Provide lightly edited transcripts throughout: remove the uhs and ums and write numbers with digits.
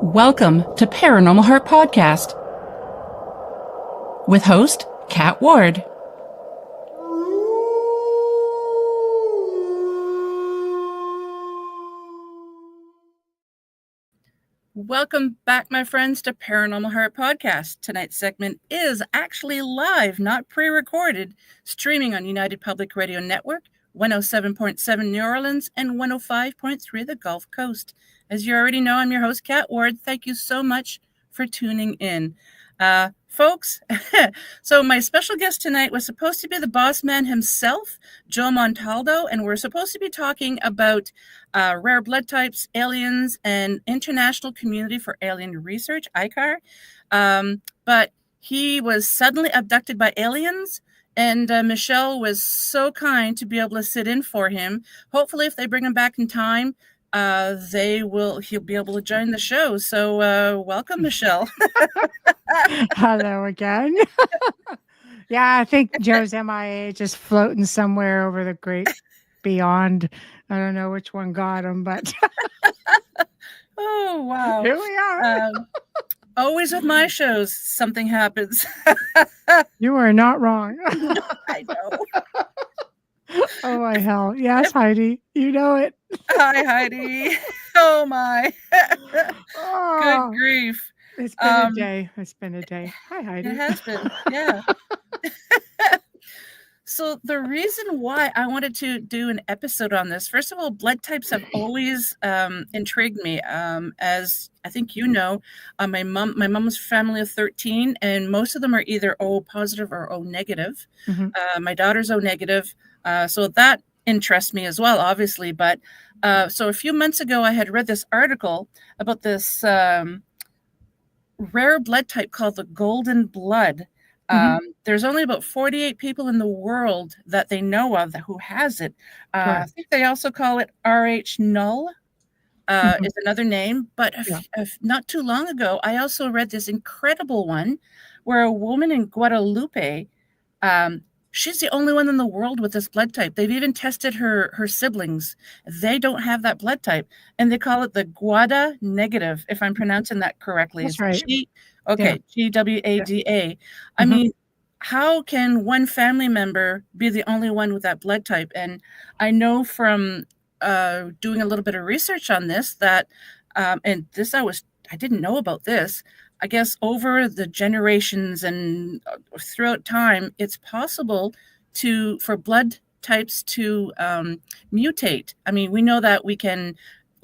Welcome to Paranormal Heart Podcast with host Kat Ward. Welcome back, my friends, to Paranormal Heart Podcast. Tonight's segment is actually live, not pre-recorded, streaming on United Public Radio Network, 107.7 New Orleans, and 105.3 the Gulf Coast. As you already know, I'm your host, Kat Ward. Thank you so much for tuning in. Folks, so my special guest tonight was supposed to be the boss man himself, Joe Montaldo, and we're supposed to be talking about rare blood types, aliens, and International Community for Alien Research, ICAR. But he was suddenly abducted by aliens, and Michelle was so kind to be able to sit in for him. Hopefully, if they bring him back in time, he'll be able to join the show. So welcome, Michelle. Hello again. Yeah, I think Joe's MIA just floating somewhere over the great beyond. I don't know which one got him, but Oh, wow. here we are. Always with my shows, something happens. You are not wrong. I know. Oh my hell. Yes, Heidi. You know it. Hi, Heidi. Oh, my. Oh, Good grief. it's been a day. It's been a day. Hi, Heidi. It has been, yeah. So the reason why I wanted to do an episode on this, first of all, blood types have always intrigued me. As I think you know, my mom was a family of 13, and most of them are either O positive or O negative. Mhm. My daughter's O negative, so that interests me as well, obviously. But so a few months ago, I had read this article about this rare blood type called the golden blood. There's only about 48 people in the world that they know of who has it. I Correct. think they also call it RH null is another name. But not too long ago, I also read this incredible one where a woman in Guadalupe, she's the only one in the world with this blood type. They've even tested her siblings. They don't have that blood type, and they call it the Guada negative, if I'm pronouncing that correctly. That's right. GWADA. I mean, how can one family member be the only one with that blood type? And I know from doing a little bit of research on this that, and this I didn't know about this. I guess over the generations and throughout time, it's possible for blood types to mutate. I mean, we know that we can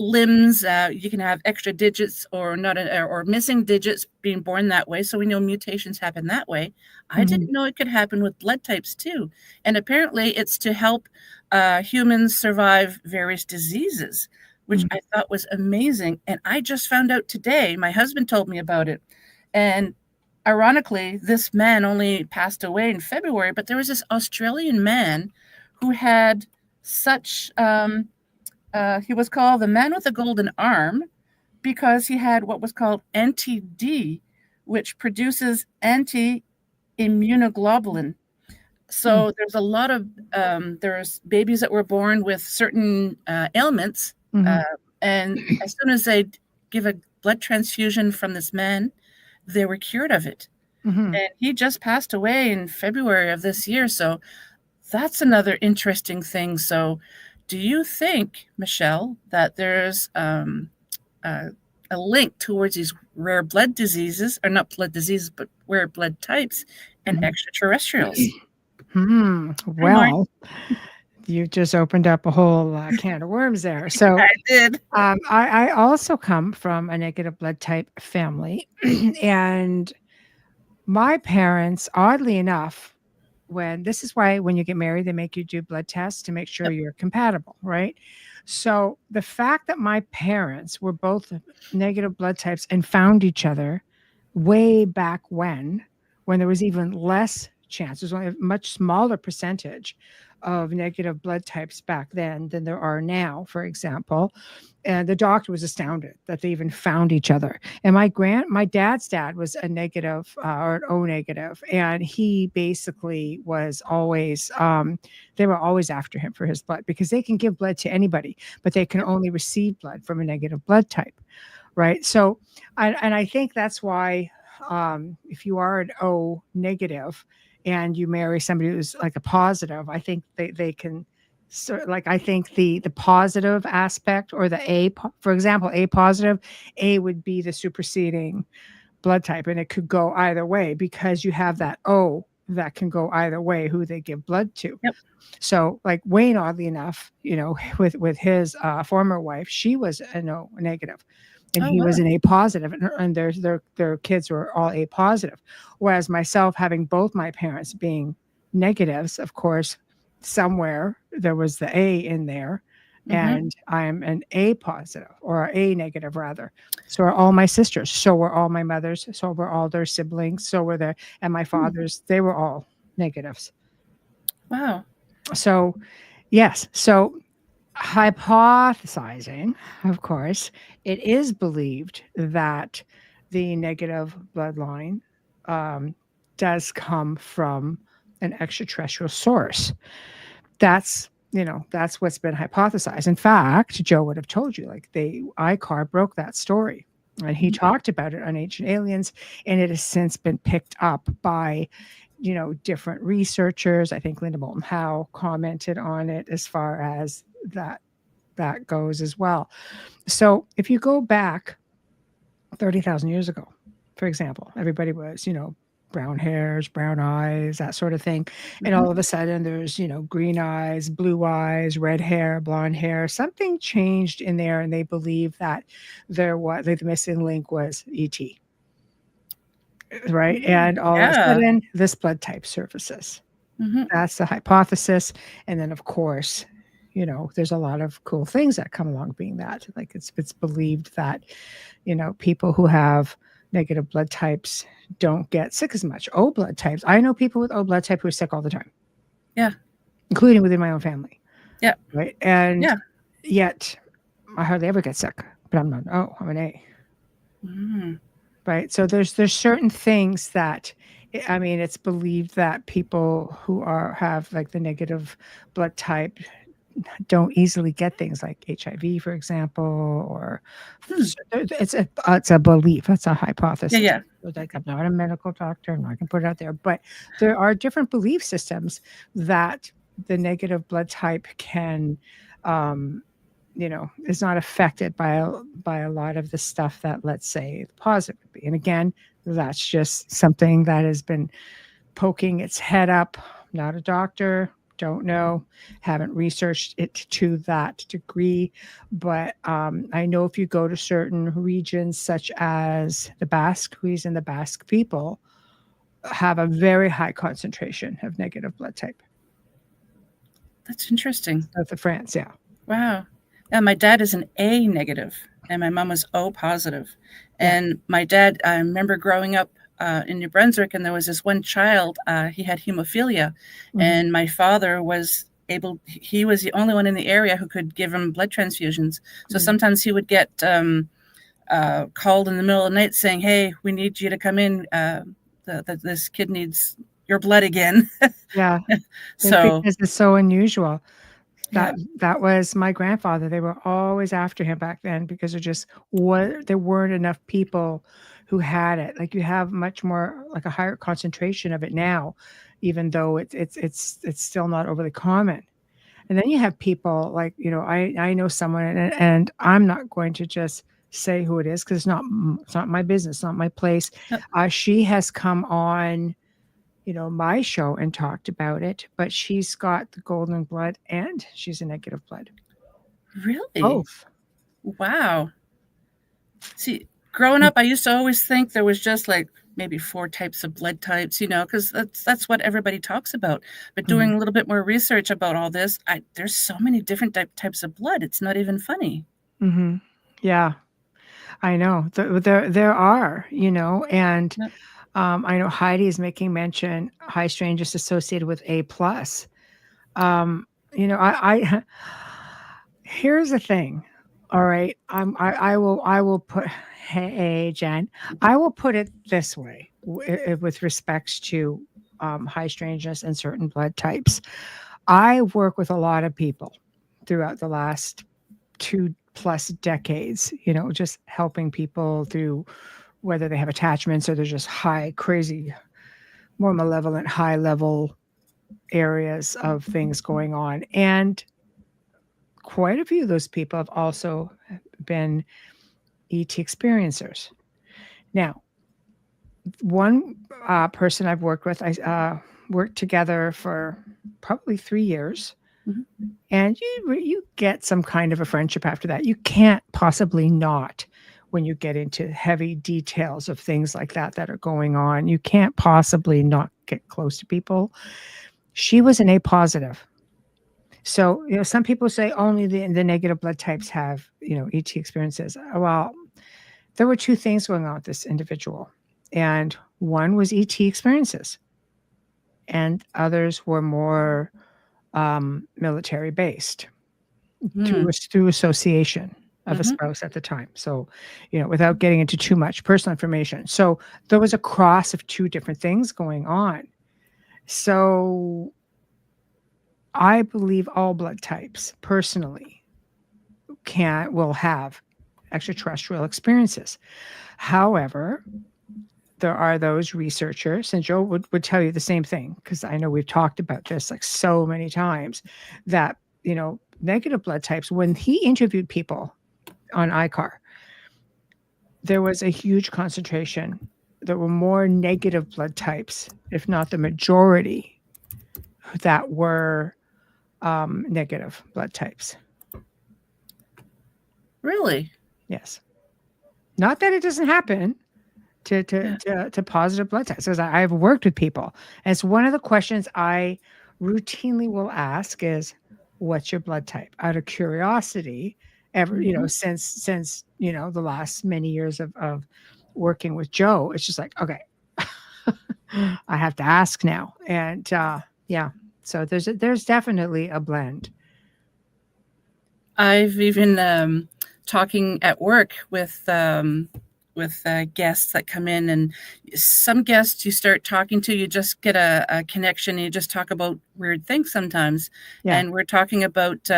limbs, you can have extra digits or or missing digits being born that way. So we know mutations happen that way. I didn't know it could happen with blood types too. And apparently it's to help humans survive various diseases, which I thought was amazing. And I just found out today, my husband told me about it. And ironically, this man only passed away in February, but there was this Australian man who had such, he was called the man with the golden arm because he had what was called anti-D, which produces anti-immunoglobulin. So there's a lot of, there's babies that were born with certain ailments. And as soon as they give a blood transfusion from this man, they were cured of it. And he just passed away in February of this year. So that's another interesting thing. So do you think, Michelle, that there's a link towards these rare blood diseases, or not blood diseases, but rare blood types and extraterrestrials? Well, you just opened up a whole can of worms there. So I did. I also come from a negative blood type family. And my parents, oddly enough, this is why when you get married, they make you do blood tests to make sure you're compatible, right? So the fact that my parents were both negative blood types and found each other way back when there was even less chance, there's only a much smaller percentage of negative blood types back then than there are now, for example. And the doctor was astounded that they even found each other. And my dad's dad was a negative or an O negative. And he basically was always, they were always after him for his blood because they can give blood to anybody, but they can only receive blood from a negative blood type. right? So, and I think that's why, if you are an O negative and you marry somebody who's like a positive, I think they can. So, like, I think the positive aspect, or the for example, A positive, A would be the superseding blood type, and it could go either way because you have that O that can go either way who they give blood to. Yep. So, like Wayne, oddly enough, with his former wife, she was an O negative, and Oh, he was wow. an A positive, and their kids were all A positive. Whereas myself, having both my parents being negatives, of course, somewhere there was the A in there, Mm-hmm. and I'm an A positive, or A negative rather. So are all my sisters. So were all my mothers. So were all their siblings. So were their and my Hmm. fathers. They were all negatives. Wow. So yes. So hypothesizing, of course, it is believed that the negative bloodline um, does come from an extraterrestrial source. That's what's been hypothesized. In fact, Joe would have told you, like, ICAR broke that story, and he Mhm. talked about it on Ancient Aliens, and it has since been picked up by different researchers. I think Linda Moulton Howe commented on it as far as that goes as well. So if you go back 30,000 years ago, for example, everybody was, brown hairs, brown eyes, that sort of thing. And Mhm. all of a sudden there's, green eyes, blue eyes, red hair, blonde hair. Something changed in there, and they believe that the missing link was ET. Right. Mm. And all of a Yeah. sudden this blood type surfaces. Mhm. That's the hypothesis. And then, of course, there's a lot of cool things that come along being that. Like, it's believed that, people who have negative blood types don't get sick as much. O blood types. I know people with O blood type who are sick all the time, Yeah. including within my own family. Yeah. Right. And Yeah. yet I hardly ever get sick, but I'm not an O, I'm an A. Mm. Right. So there's certain things that, I mean, it's believed that people who have like the negative blood type don't easily get things like HIV, for example, or Hmm. it's a belief. It's a Yeah, hypothesis. yeah. Like, I'm not a medical doctor. I'm not going to put it out there, but there are different belief systems that the negative blood type can, um, is not affected by a lot of the stuff that, let's say, the positive would be. And again, that's just something that has been poking its head up. Not a doctor, don't know, haven't researched it to that degree. But I know if you go to certain regions, such as the Basque region, the Basque people have a very high concentration of negative blood type. That's interesting. South of France, yeah. Wow. Yeah, my dad is an A negative, and my mom was O positive. Yeah. And my dad, I remember growing up in New Brunswick, and there was this one child. He had hemophilia, Mhm. and my father was able. He was the only one in the area who could give him blood transfusions. So Mm. sometimes he would get called in the middle of the night saying, "Hey, we need you to come in. This kid needs your blood again." Yeah, So because it's so unusual. yeah. That was my grandfather. They were always after him back then because there weren't enough people who had it. Like, you have much more, like, a higher concentration of it now, even though it's still not overly common. And then you have people like, I know someone, and I'm not going to just say who it is because it's not my business, not my place. Yep. She has come on, my show and talked about it, but she's got the golden blood and she's a negative blood. Really? Both. Wow. See, growing up, I used to always think there was just like maybe four types of blood types, because that's what everybody talks about. But doing Mhm. a little bit more research about all this, there's so many different types of blood. It's not even funny. Mhm. Yeah, I know. There are, and Yep. I know Heidi is making mention high strangeness associated with A plus. I here's the thing. All right. I will put, hey, Jen, I will put it this way with respects to high strangeness and certain blood types. I work with a lot of people throughout the last plus decades, just helping people through whether they have attachments or they're just high, crazy, more malevolent, high level areas of things going on. And quite a few of those people have also been ET experiencers. Now, one person I've worked with, I worked together for probably 3 years. Mhm. And you get some kind of a friendship after that. You can't possibly not when you get into heavy details of things like that are going on. You can't possibly not get close to people. She was an A positive. So, some people say only the negative blood types have, ET experiences. Well, there were two things going on with this individual. And one was ET experiences, and others were more military based Mhm. through association of a Mhm. spouse at the time. So, without getting into too much personal information. So there was a cross of two different things going on. So I believe all blood types personally will have extraterrestrial experiences. However, there are those researchers, and Joe would tell you the same thing, because I know we've talked about this like so many times, that, negative blood types, when he interviewed people on ICAR, there was a huge concentration. There were more negative blood types, if not the majority, that were negative blood types. Really? Yes. Not that it doesn't happen to Yeah. positive blood types, because I've worked with people. And it's one of the questions I routinely will ask is, what's your blood type? Out of curiosity, Mhm. since the last many years of working with Joe, it's just like, okay, I have to ask now. And yeah, so there's definitely a blend. I've even talking at work with guests that come in, and some guests you start talking to, you just get a connection. You just talk about weird things sometimes, Yeah, and we're talking about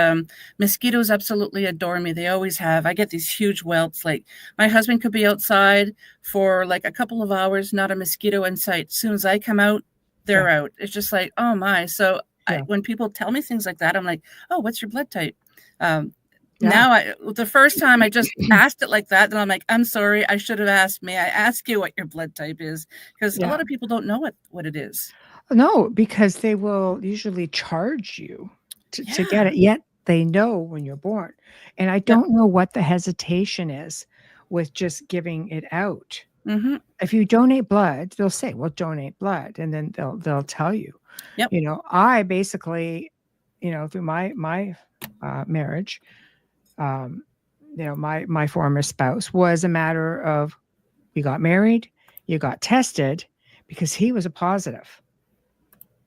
mosquitoes. Absolutely adore me. They always have. I get these huge welts. Like my husband could be outside for like a couple of hours, not a mosquito in sight. As soon as I come out, yeah, they're out. It's just like, oh my. So yeah, when people tell me things like that, I'm like, oh, what's your blood type? Um, yeah. now the first time I just asked it like that, then I'm like, I'm sorry, I should have asked. May I ask you what your blood type is? Because a Yeah. lot of people don't know what it is. No, because they will usually charge you to get Yeah. it, yet they know when you're born. And I Yep. don't know what the hesitation is with just giving it out. Mm-hmm. If you donate blood, they'll say, "Well, donate blood," and then they'll tell you. Yep. I basically, through my marriage, um, my former spouse was a matter of, we got married, you got tested, because he was a positive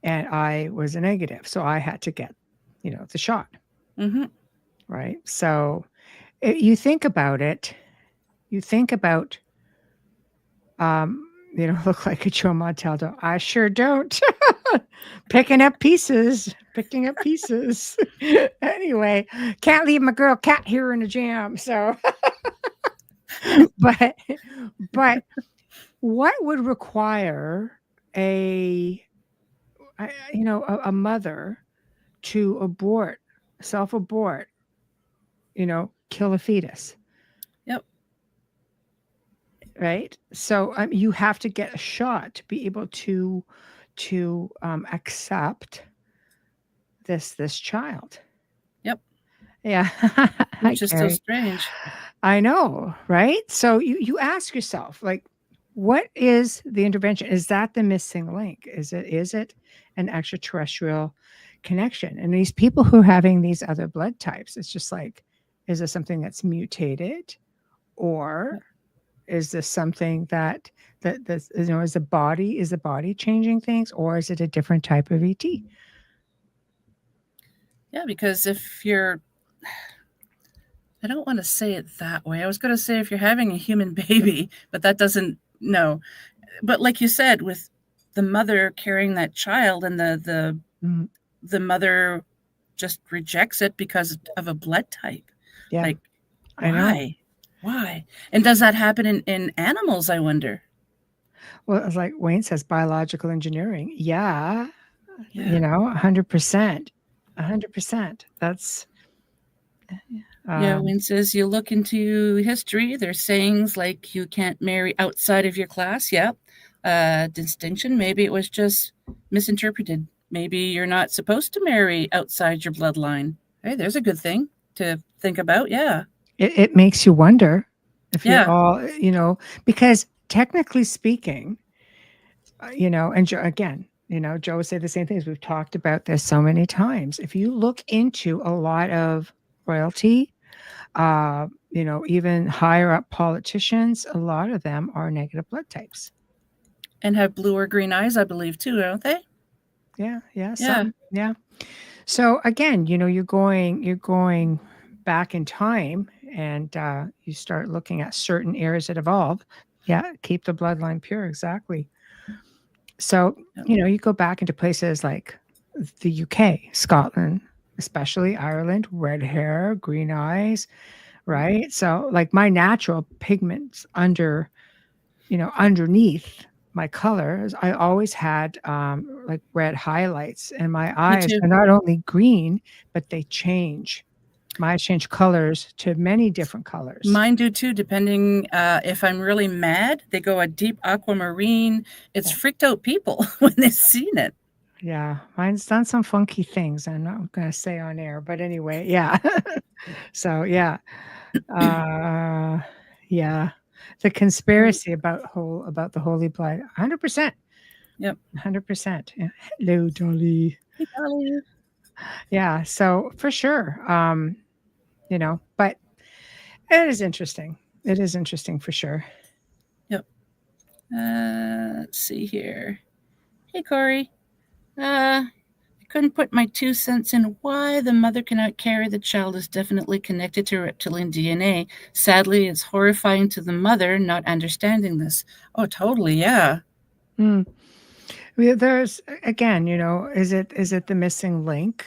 and I was a negative. So I had to get, the shot. Mm-hmm. Right. So you think about it, you think about, look like a Joe Montaldo. I sure don't. Picking up pieces. Anyway, can't leave my girl cat here in the jam. So, but, but what would require a, a mother to self abort, kill a fetus, Yep. right? So you have to get a shot to be able to accept this child. Yep. Yeah. Hi, Which is so Carrie. strange. I know, right? So you ask yourself, like, what is the intervention? Is that the missing link? Is it an extraterrestrial connection? And these people who are having these other blood types, it's just like, is this something that's mutated, or Yep. is this something that is the body changing things, or is it a different type of ET? Yeah, because if you're, I don't want to say it that way. I was going to say if you're having a human baby, but that doesn't, no. But like you said, with the mother carrying that child, and Mm, the mother just rejects it because of a blood type. yeah. Like, I know. Why? Why? And does that happen in animals, I wonder? Well, it's like Wayne says, biological engineering. Yeah, Yeah. 100%. 100%. That's Yeah, um when it says you look into history, there's sayings like you can't marry outside of your class. Yep. Distinction. Maybe it was just misinterpreted. Maybe you're not supposed to marry outside your bloodline. Hey, there's a good thing to think about. Yeah. it makes you wonder if you're Yeah. all, because technically speaking, and again, Joe would say the same things. We've talked about this so many times. If you look into a lot of royalty, even higher up politicians, a lot of them are negative blood types. And have blue or green eyes, I believe, too, don't they? Yeah, yeah, Yeah. some, yeah. So again, you're going back in time, and you start looking at certain areas that evolve. Yeah, keep the bloodline pure. Exactly. So, Yep. you go back into places like the UK, Scotland, especially Ireland, red hair, green eyes, right? So, like my natural pigments underneath my colors, I always had like red highlights, and my Me eyes too. are not only green, but they change. My eyes change colors to many different colors. Mine do too, depending if I'm really mad, they go a deep aquamarine. It's Yeah. freaked out people when they've seen it. Yeah, mine's done some funky things. I'm not going to say on air, but anyway, yeah. So, yeah. Uh, yeah. The conspiracy about the holy blood, 100%. Yep. 100%. Yeah. Hello, Dolly. Hey, Dolly. Yeah, so for sure. But it is interesting. It is interesting for sure. Yep. Let's see here. Hey, Corey. I couldn't put my 2 cents in why the mother cannot carry the child is definitely connected to reptilian DNA. Sadly, it's horrifying to the mother not understanding this. Oh, totally. Yeah. Mm. There's again, is it the missing link?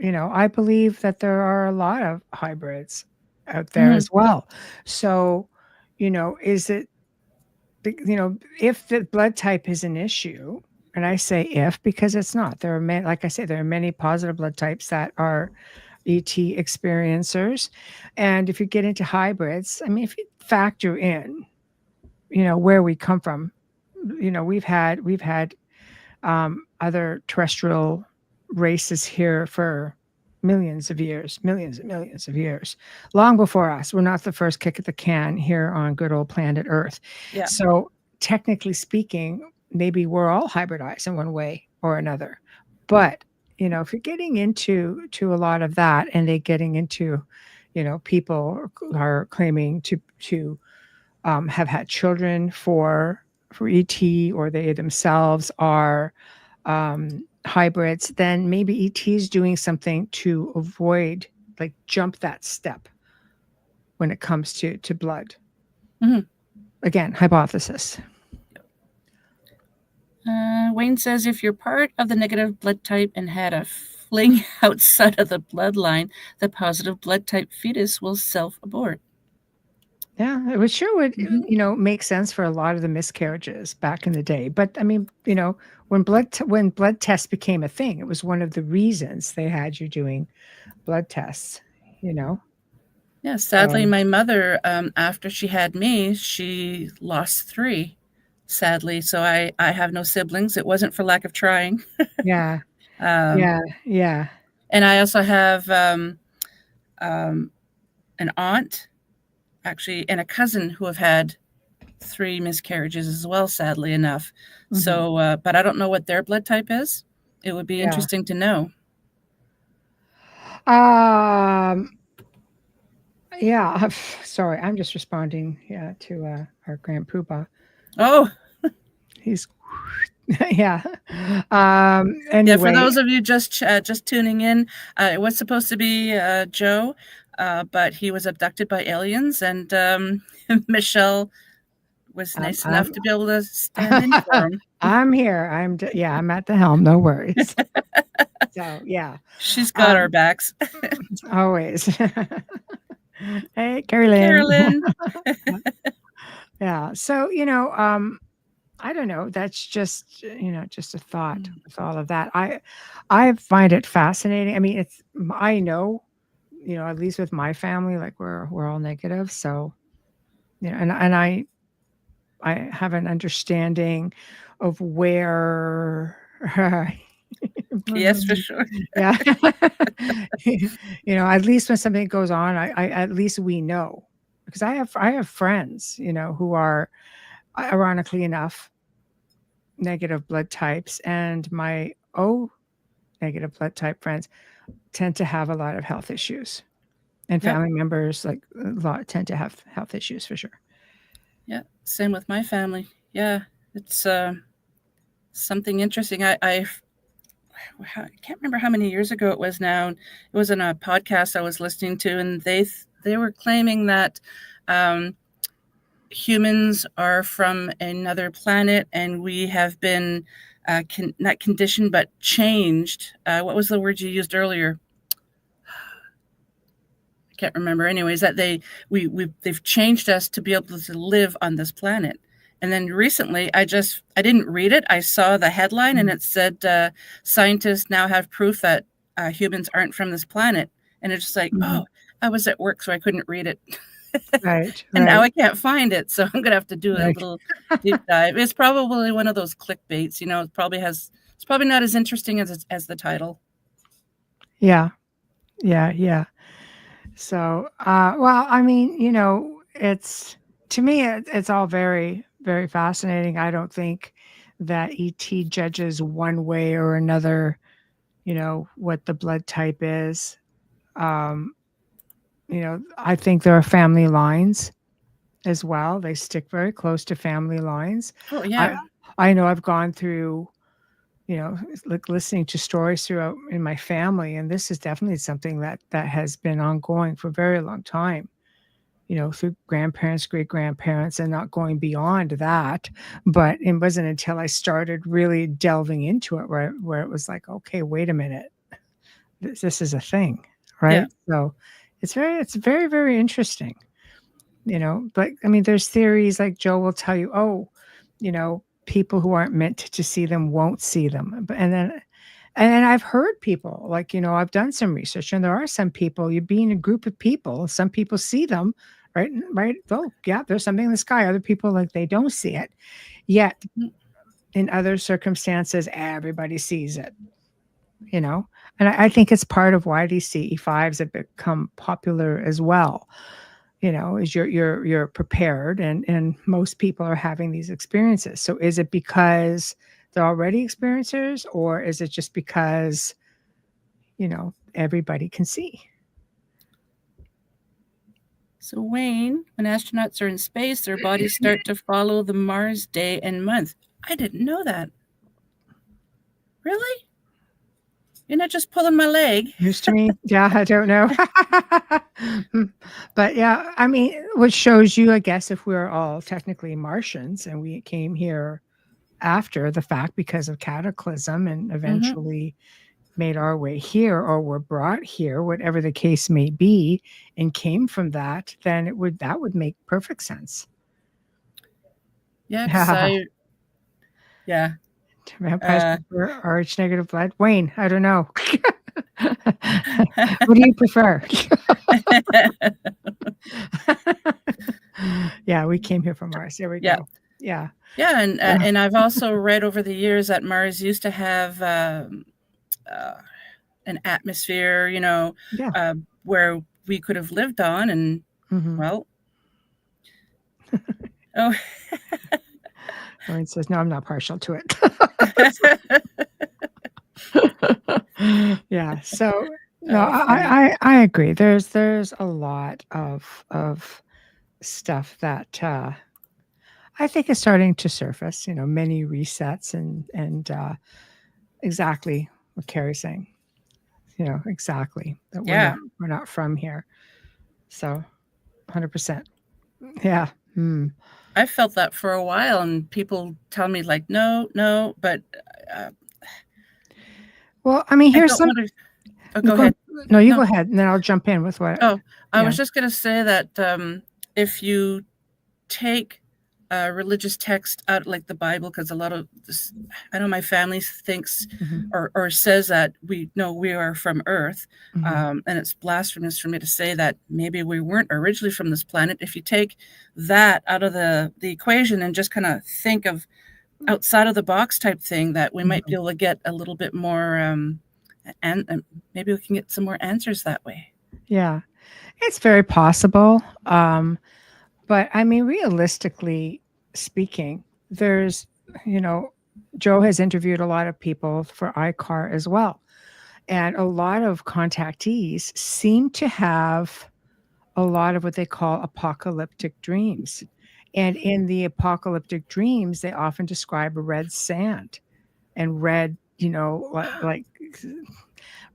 I believe that there are a lot of hybrids out there Mhm. as well. So, is it, if the blood type is an issue, and I say if because it's not, there are many, like I say, there are many positive blood types that are ET experiencers. And if you get into hybrids, I mean, if you factor in, where we come from, we've had other terrestrial races here for millions of years, millions and millions of years, long before us. We're not the first kick at the can here on good old planet Earth. Yeah. So, technically speaking, maybe we're all hybridized in one way or another. But if you're getting into a lot of that, and they getting into, people are claiming to have had children for ET, or they themselves are hybrids, then maybe ET is doing something to avoid, like, jump that step when it comes to blood. Mhm. Again, hypothesis. Wayne says if you're part of the negative blood type and had a fling outside of the bloodline, the positive blood type fetus will self abort. Yeah, it would sure would, Mm-hmm. make sense for a lot of the miscarriages back in the day. But I mean, when blood tests became a thing, it was one of the reasons they had you doing blood tests. You know, Yeah, so sadly, my mother, after she had me, she lost three, sadly. So I have no siblings. It wasn't for lack of trying. yeah, Um, yeah, yeah. and I also have um, an aunt, actually, and a cousin who have had three miscarriages as well, sadly enough. Hmm. So, but I don't know what their blood type is. It would be Yeah. interesting to know. Um, yeah, sorry, I'm just responding, yeah, to our grand poobah. Oh, He's yeah. yeah. For Anyway, those of you just tuning in, it was supposed to be Joe, but he was abducted by aliens, and Michelle was I'm nice enough I'm to be able to stand in for him. I'm here. Yeah, I'm at the helm. No worries. So yeah, She's got our um, backs. always. Hey, Hey, Carolyn. Carolyn. Yeah. So, I don't know. That's just, just a thought Mm. with all of that. I find it fascinating. I mean, I know, at least with my family, like we're all negative. So, and I have an understanding of where, Yes, for sure. yeah, at least when something goes on, at least we know, because I have friends, who are, ironically enough, negative blood types, and my O negative blood type friends tend to have a lot of health issues, and Yep. family members like a lot tend to have health issues for sure. Yeah. Same with my family. Yeah. It's something interesting. I can't remember how many years ago it was now. It was in a podcast I was listening to, and they were claiming that um, humans are from another planet, and we have been not conditioned but changed. What was the word you used earlier? I can't remember. Anyways, that they've changed us to be able to live on this planet. And then recently, I didn't read it. I saw the headline, and Mm. it said scientists now have proof that humans aren't from this planet. And it's just like, Mhm. oh, I was at work, so I couldn't read it, Right, and now right. I can't find it. So I'm gonna have to do a Like, little deep dive. It's probably one of those clickbaits. It's probably not as interesting as the title. yeah, yeah, yeah. So, well, I mean, it's to me, it's all very, very fascinating. I don't think that ET judges one way or another, what the blood type is. Um, I think there are family lines as well. They stick very close to family lines. Oh I yeah. I know I've gone through, like listening to stories throughout in my family, and this is definitely something that has been ongoing for a very long time. Through grandparents, great grandparents, and not going beyond that. But it wasn't until I started really delving into it where it was like, okay, wait a minute, this is a thing, Yeah. right? So it's very, very interesting. But I mean, there's theories like Joe will tell you, oh, people who aren't meant to see them won't see them. And then I've heard people like, I've done some research, and there are some people, you be in a group of people, some people see them, right? Right. Oh, yeah, there's something in the sky. Other people, like, they don't see it. Yet Mhm. in other circumstances, everybody sees it, you know? And I think it's part of why these CE5s have become popular as well. Is you're prepared, and most people are having these experiences. So is it because they're already experiencers, or is it just because everybody can see? So Wayne, when astronauts are in space, their bodies start to follow the Mars day and month. I didn't know that. Really? You're not just pulling my leg. News to me. Yeah, I don't know. But yeah, I mean, which shows you, I guess, if we're all technically Martians and we came here after the fact because of cataclysm and Mm-hmm. eventually made our way here, or were brought here, whatever the case may be, and came from that, then that would make perfect sense. Yeah, because yeah. Vampires Uh, prefer RH negative blood. Wayne, I don't know. What do you prefer? Yeah, we came here from Mars. There we yeah. go. Yeah. Yeah, Uh, and I've also read over the years that Mars used to have uh, an atmosphere, yeah. uh, where we could have lived on, and Mhm. well, oh, Wayne says, "No, I'm not partial to it." Yeah. So no, oh, funny. I agree. There's a lot of stuff that I think is starting to surface. Many resets, and exactly what Carrie's saying. Exactly that Yeah, we're not from here. So 100%. Yeah. Hmm. I felt that for a while, and people tell me like, no, no, but uh, Well, I mean, I here's don't some. want to. Oh, No, go ahead. No, you go No. ahead, and then I'll jump in with what. Oh, I Yeah. was just going to say that if you take religious text out, like the Bible, because a lot of this, I know my family thinks or says that we are from Earth, and it's blasphemous for me to say that maybe we weren't originally from this planet. If you take that out of the equation and just kind of think of outside of the box type thing, that we might be able to get a little bit more, and maybe we can get some more answers that way. Yeah, it's very possible. But I mean, realistically speaking, there's, Joe has interviewed a lot of people for ICAR as well. And a lot of contactees seem to have a lot of what they call apocalyptic dreams. And in the apocalyptic dreams, they often describe red sand and red, like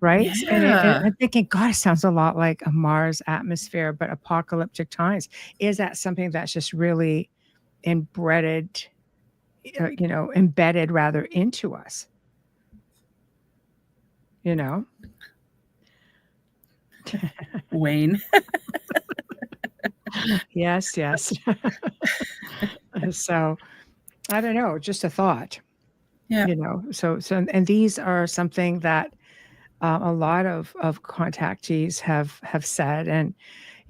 right? And I'm thinking, God, it sounds a lot like a Mars atmosphere, but apocalyptic times. Is that something that's just really embedded rather into us? Wayne. Yes. So I don't know, just a thought. Yeah. So and these are something that a lot of contactees have said, and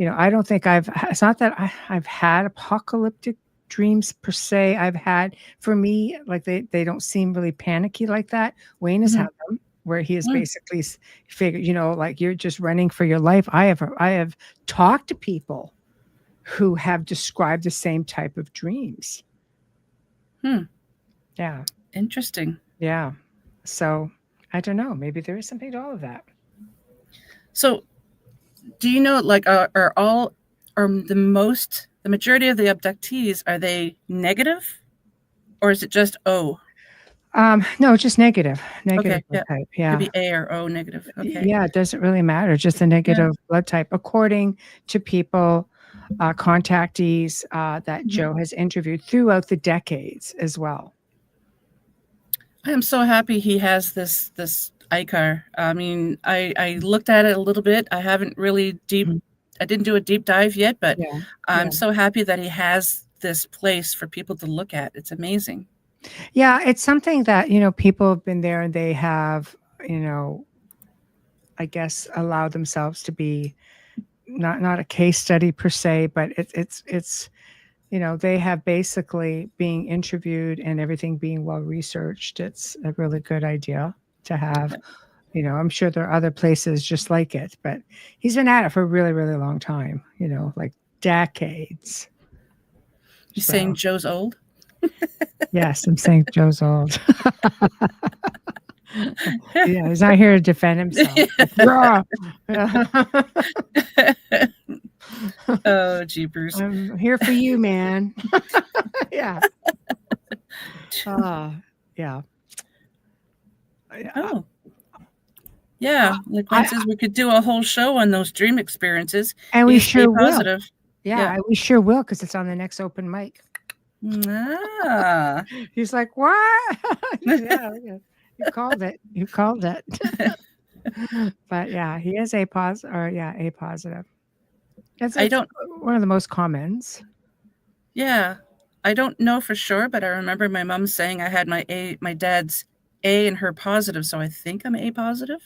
I don't think it's not that I've had apocalyptic dreams per se. I've had, for me, like they don't seem really panicky like that. Wayne has had them where he has basically figured, like you're just running for your life. I have talked to people who have described the same type of dreams. Yeah. Interesting. Yeah. So I don't know. Maybe there is something to all of that. So, do you know, like, the majority of the abductees, are they negative, or is it just O? No, just negative. Okay, Blood type. Yeah. Could be A or O negative. Okay. Yeah, it doesn't really matter. Just the negative blood type, according to people, contactees that Joe has interviewed throughout the decades as well. I am so happy he has this ICAR. I mean, I looked at it a little bit. I haven't really I didn't do a deep dive yet, but I'm so happy that he has this place for people to look at. It's amazing. Yeah, it's something that, people have been there and they have, I guess, allowed themselves to be not a case study per se, but it's they have basically being interviewed and everything being well researched. It's a really good idea to have. I'm sure there are other places just like it, but he's been at it for a really, really long time, like decades. You're saying Joe's old? Yes, I'm saying Joe's old. Yeah, he's not here to defend himself. Oh, jeepers. I'm here for you, man. Yeah. Yeah. Oh. Yeah, like one says, we could do a whole show on those dream experiences. And we sure will. Positive. Yeah, we sure will, because it's on the next open mic. He's like, what? Yeah. You called it. But yeah, he is A positive. It's one of the most commons. Yeah, I don't know for sure, but I remember my mom saying I had my dad's A and her positive, so I think I'm A positive.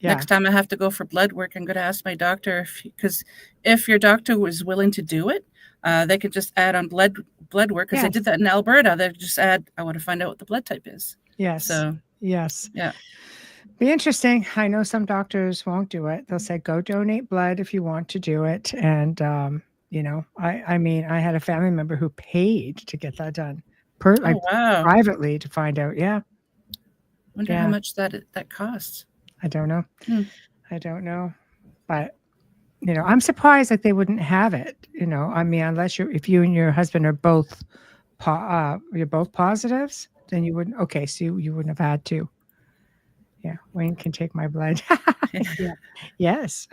Next time I have to go for blood work, I'm going to ask my doctor, because if your doctor was willing to do it, they could just add on blood work, because they did that in Alberta. They just add, I want to find out what the blood type is. Yes. So yes. Yeah. Be interesting. I know some doctors won't do it. They'll say, go donate blood if you want to do it. And, I mean, I had a family member who paid to get that done privately to find out. Yeah. Wonder how much that costs. I don't know. I don't know. But, I'm surprised that they wouldn't have it. I mean, if you and your husband are both, you're both positives, then you wouldn't. Okay. So you wouldn't have had to. Yeah, Wayne can take my blood. Yeah. Yes,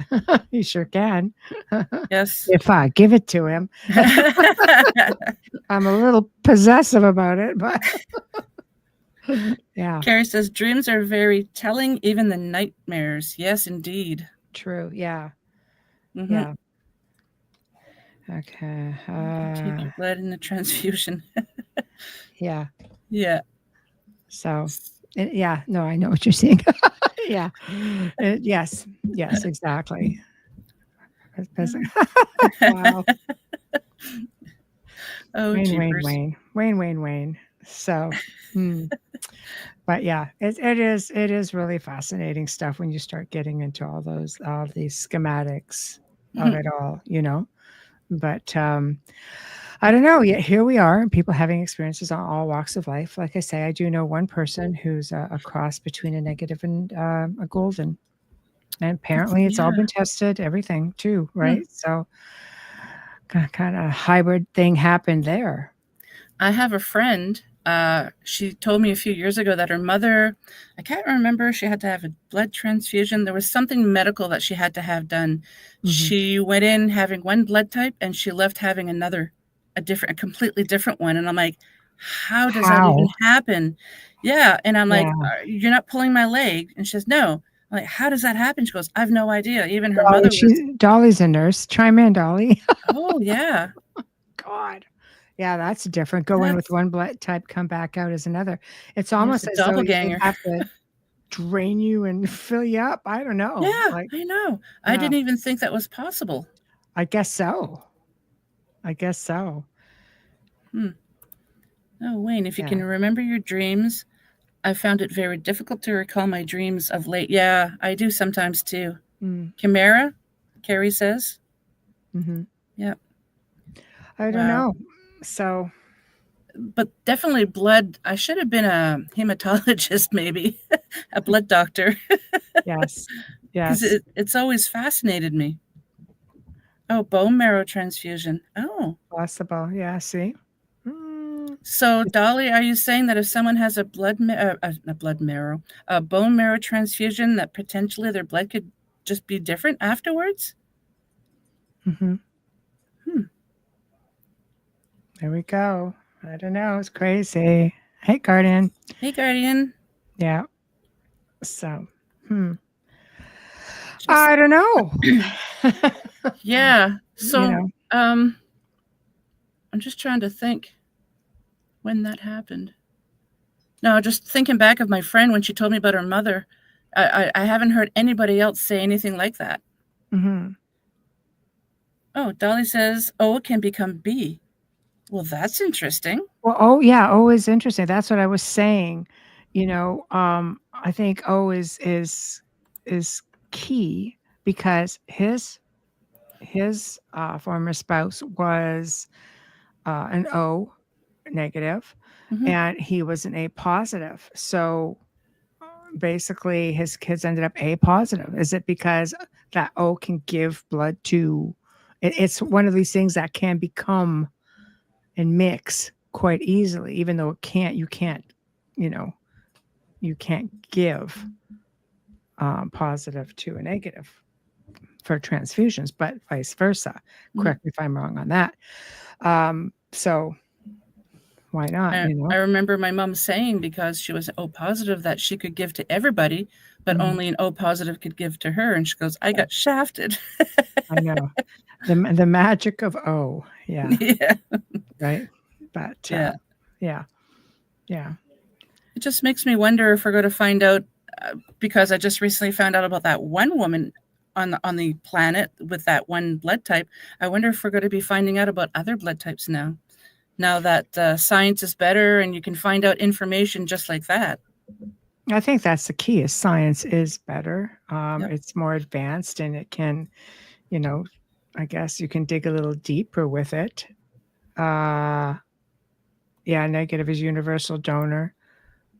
he sure can. Yes. If I give it to him. I'm a little possessive about it, but Yeah, Carrie says dreams are very telling, even the nightmares. Yes, indeed. true. Yeah, Mm-hmm. yeah. Okay. Take your blood in the transfusion. Yeah. Yeah. So, yeah, no, I know what you're saying. Yeah. Yes. Yes, exactly. Wow. Oh, Wayne, Wayne, jeepers. Wayne, Wayne, Wayne, Wayne. So, but yeah, it is really fascinating stuff when you start getting into all these schematics of Mhm. it all. But I don't know. Yet here we are, people having experiences on all walks of life. Like I say, I do know one person who's a cross between a negative and a golden, and apparently it's all Yeah. been tested, everything too, Hmm. right? So kind of hybrid thing happened there. I have a friend. She told me a few years ago that her mother, I can't remember, she had to have a blood transfusion. There was something medical that she had to have done. Hmm. She went in having one blood type and she left having another, a completely different one. And I'm like, how does that even How? happen? Yeah. And I'm like, Yeah. you're not pulling my leg. And she says, no. I'm like, how does that happen? She goes, I have no idea. Even her Dolly, mother was, Dolly's a nurse. Chime in, Dolly. oh, yeah. God. Yeah, that's different. Go in with That's, one blood type, come back out as another. It's there's almost a as though they'd doppelganger. have to drain you and fill you up. I don't know. Yeah, Like, I know. I yeah, didn't even think that was possible. I guess so. I guess so. Hmm. Oh, Wayne, if you Yeah. can remember your dreams, I found it very difficult to recall my dreams of late. Yeah, I do sometimes too. Mm, Chimera, Carrie says. hmm. Yep. I don't Wow. know. So, But definitely blood. I should have been a hematologist, maybe, a blood doctor, yes, because yes, it's always fascinated me. Oh, bone marrow transfusion. Oh. possible. Yeah, see? Mm, So, it's- Dolly, are you saying that if someone has a blood marrow, a bone marrow transfusion, that potentially their blood could just be different afterwards? mhm. Hmm. There we go. I don't know. It's crazy. Hey, Guardian. Hey, Guardian. Yeah. So, Just I don't know. yeah. You So, know, I'm just trying to think when that happened. No, just thinking back of my friend when she told me about her mother. I haven't heard anybody else say anything like that. mhm. Oh, Dolly says O can become B. Well, that's interesting. Well, oh yeah, O is interesting. That's what I was saying. I think O is key because his former spouse was an O negative, Hmm. and he was an A positive. So basically, his kids ended up A positive. Is it because that O can give blood to? It's one of these things that can become and mix quite easily, even though you know, you can't give positive to a negative for transfusions, but vice versa. Hmm. Correct me if I'm wrong on that. So why not? I remember my mom saying because she was O positive that she could give to everybody, but Mhm. only an O positive could give to her. And she goes, I Yeah, got shafted. I know the magic of O. Yeah, Yeah. right. But Yeah. yeah, yeah. It just makes me wonder if we're going to find out because I just recently found out about that one woman on the planet with that one blood type. I wonder if we're going to be finding out about other blood types now. Now that science is better and you can find out information just like that. I think that's the key. Is science is better. Yep. It's more advanced, and it can, you know, I guess you can dig a little deeper with it. Uh, yeah, negative is universal donor.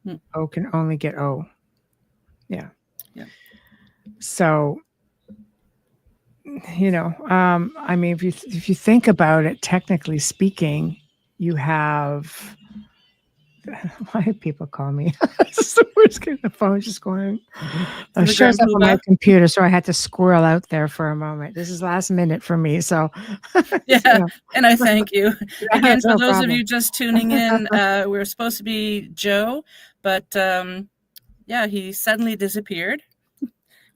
Mm. O can only get O. Yeah. Yep. So, I mean, if you think about it, technically speaking, you have why do people call me? The phone's just going. It The shows Grand up on my Poobah. computer, so I had to squirrel out there for a moment. This is last minute for me, so Yeah, and I thank you. yeah, Again, it's for no those of problem. you just tuning in, we're supposed to be Joe, but yeah, he suddenly disappeared.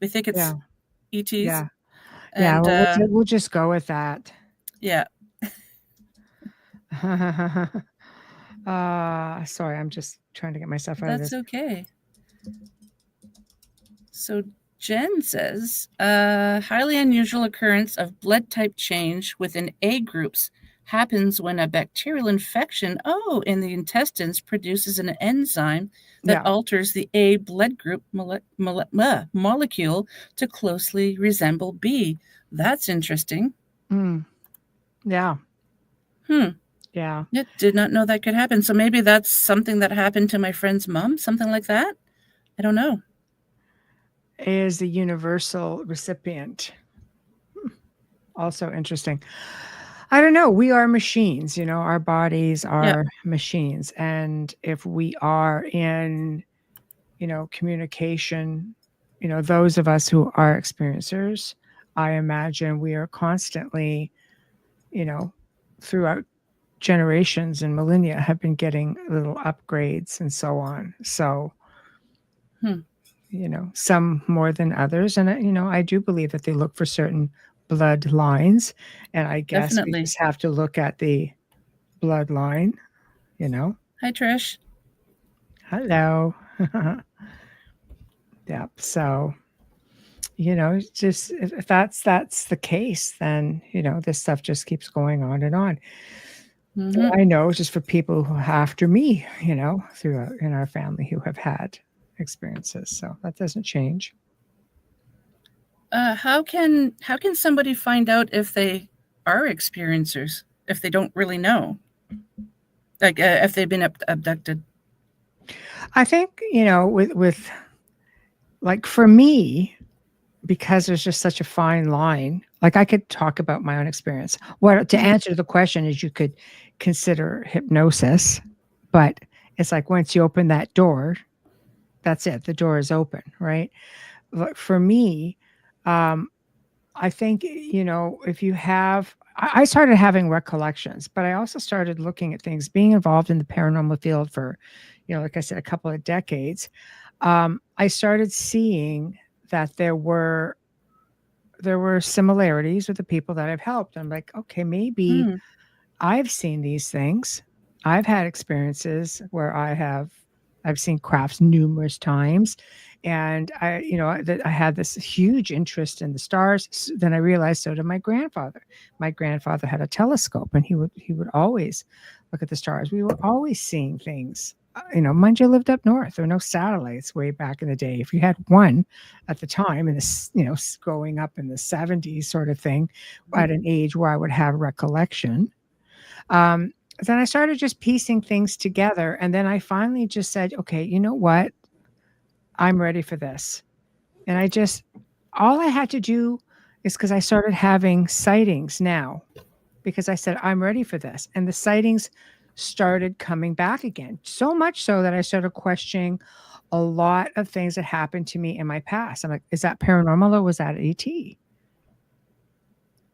We think it's Yeah. ETs, Yeah. Yeah. and Well, we'll just go with that. yeah, Sorry, I'm just trying to get myself out of that's this. okay. So Jen says, highly unusual occurrence of blood type change within A groups happens when a bacterial infection, in the intestines produces an enzyme that Yeah. alters the A blood group molecule to closely resemble B. That's interesting. Mm, yeah. Hmm. Yeah. Yeah, did not know that could happen. So maybe that's something that happened to my friend's mom, something like that. I don't know. Is the universal recipient. Also interesting. I don't know. We are machines, our bodies Yeah. are machines. And if we are in, communication, those of us who are experiencers, I imagine we are constantly, you know, throughout generations and millennia have been getting little upgrades and so on. So, Hmm. some more than others. And, I do believe that they look for certain bloodlines. And I guess we Definitely. just have to look at the bloodline, you know. Hi, Trish. Hello. Yep. So, just if that's the case, then, this stuff just keeps going on and on. Hmm. I know just for people who after me, throughout in our family who have had experiences. So that doesn't change. How can somebody find out if they are experiencers if they don't really know, like if they've been abducted? I think, with like for me, because there's just such a fine line, like I could talk about my own experience. What to Mhm. answer the question is you could consider hypnosis, but it's like once you open that door, that's it. The door is open, right? But for me, um, I think, if you have, I started having recollections, but I also started looking at things, being involved in the paranormal field for, like I said, a couple of decades. I started seeing that there were similarities with the people that I've helped. I'm like, okay, maybe Mm. I've seen these things. I've had experiences where I've seen crafts numerous times, and that I had this huge interest in the stars. Then I realized so did my grandfather. My grandfather had a telescope, and he would always look at the stars. We were always seeing things. Mind you, lived up north. There were no satellites way back in the day. If you had one at the time, in this, growing up in the '70s, sort of thing, at an age where I would have recollection, um, then I started just piecing things together. And then I finally just said, okay, you know what? I'm ready for this. And all I had to do is because I started having sightings now, because I said, I'm ready for this. And the sightings started coming back again. So much so that I started questioning a lot of things that happened to me in my past. I'm like, is that paranormal or was that ET?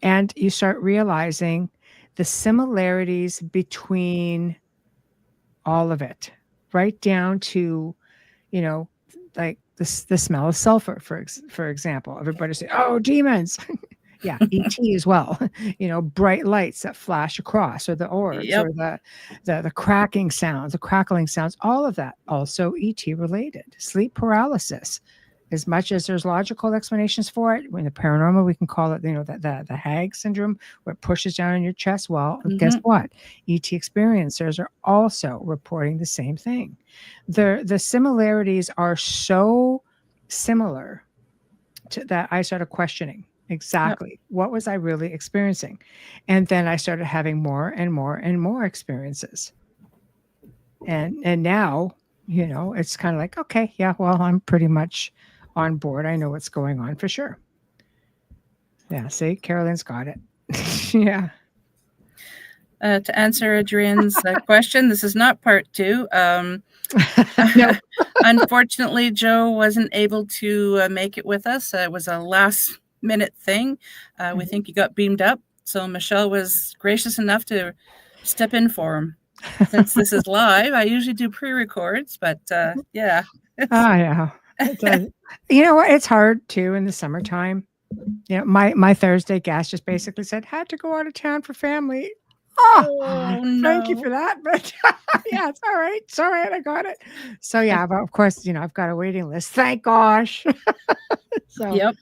And you start realizing the similarities between all of it, right down to, you know, like the smell of sulfur, for example. Everybody say, "Oh, demons." Yeah, ET as well. Bright lights that flash across, or the orbs, Yep. or the cracking sounds, the crackling sounds, all of that also ET related. Sleep paralysis. As much as there's logical explanations for it, in the paranormal, we can call it, the Hag syndrome, where it pushes down in your chest. Well, guess Hmm. what? ET experiencers are also reporting the same thing. The similarities are so similar that I started questioning Yep. exactly what was I really experiencing. And then I started having more and more and more experiences. And now, it's kind of like, okay, yeah, well, I'm pretty much on board. I know what's going on for sure. Yeah, see, Carolyn's got it. Yeah. To answer Adrian's question, this is not part two. No. Unfortunately, Joe wasn't able to make it with us. It was a last minute thing. We think he got beamed up. So Michelle was gracious enough to step in for him. Since this is live, I usually do pre-records, but yeah, it's Oh, yeah. It does. You know what? It's hard too in the summertime. You know, my Thursday guest just basically said, "Had to go out of town for family." Oh, oh thank you no. for that, but yeah, it's all right, I got it. So, yeah, but of course, I've got a waiting list, thank gosh. So, Yep.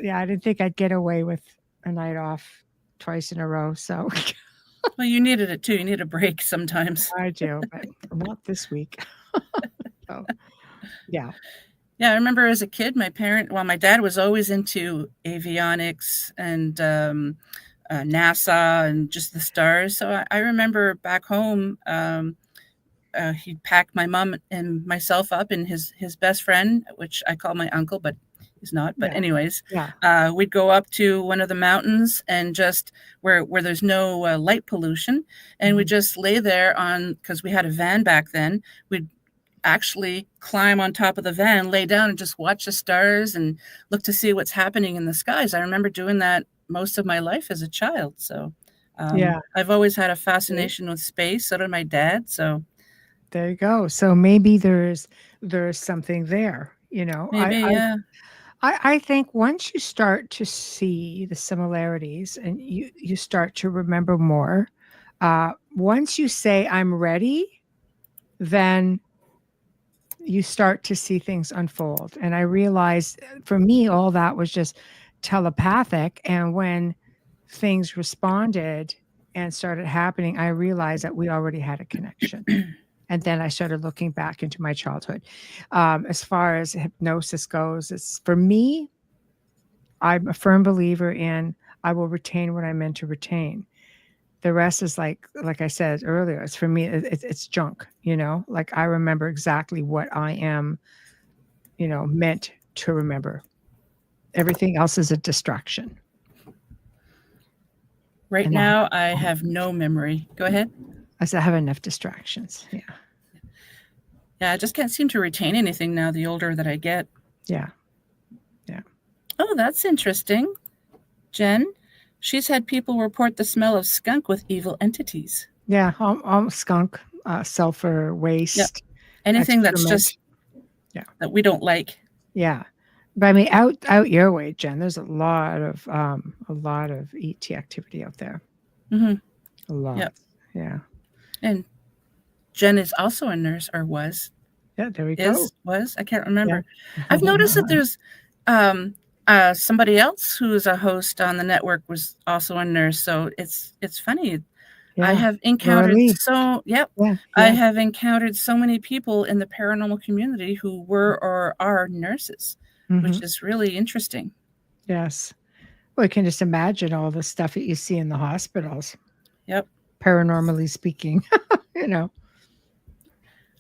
yeah, I didn't think I'd get away with a night off twice in a row, so Well, you needed it too. You need a break sometimes. I do, but not this week. So, yeah. Yeah, I remember as a kid, my dad was always into avionics and NASA and just the stars. So I remember back home, he packed my mom and myself up, and his best friend, which I call my uncle, but he's not. But Yeah, anyways, yeah. we'd go up to one of the mountains and just where there's no light pollution, and we Mhm. just lay there on because we had a van back then. We'd actually climb on top of the van, lay down, and just watch the stars and look to see what's happening in the skies. I remember doing that most of my life as a child. So Yeah, I've always had a see? fascination with space. So did my dad. So There you go. So maybe there's something there, maybe, yeah. I think once you start to see the similarities and you start to remember more, once you say, "I'm ready," then you start to see things unfold, and I realized, for me, all that was just telepathic, and when things responded and started happening, I realized that we already had a connection. And then I started looking back into my childhood. As far as hypnosis goes, it's for me, I'm a firm believer in I will retain what I'm meant to retain. The rest is like I said earlier, it's for me, it's junk, like I remember exactly what I am, meant to remember. Everything else is a distraction. Right And now, I have no memory. Go ahead. I said I have enough distractions. Yeah. Yeah, I just can't seem to retain anything now the older that I get. Yeah. Yeah. Oh, that's interesting. Jen, she's had people report the smell of skunk with evil entities. Yeah. Skunk, sulfur, Yep. waste, Anything that's excrement. just Yeah. that we don't like. Yeah. But I mean, out your way, Jen. There's a lot of ET activity out there. Hmm. A lot. Yep. Yeah. And Jen is also a nurse, or was, Yeah. There we go. I can't Yeah. remember. I've noticed that there's um, somebody else who's a host on the network was also a nurse. So it's funny. I Yeah. have Laura encountered Lee. so yep. Yeah. I Yeah. have encountered so many people in the paranormal community who were or are nurses, which Hmm. is really interesting. Yes. Well, you can just imagine all the stuff that you see in the hospitals, Yep. paranormally speaking. you know.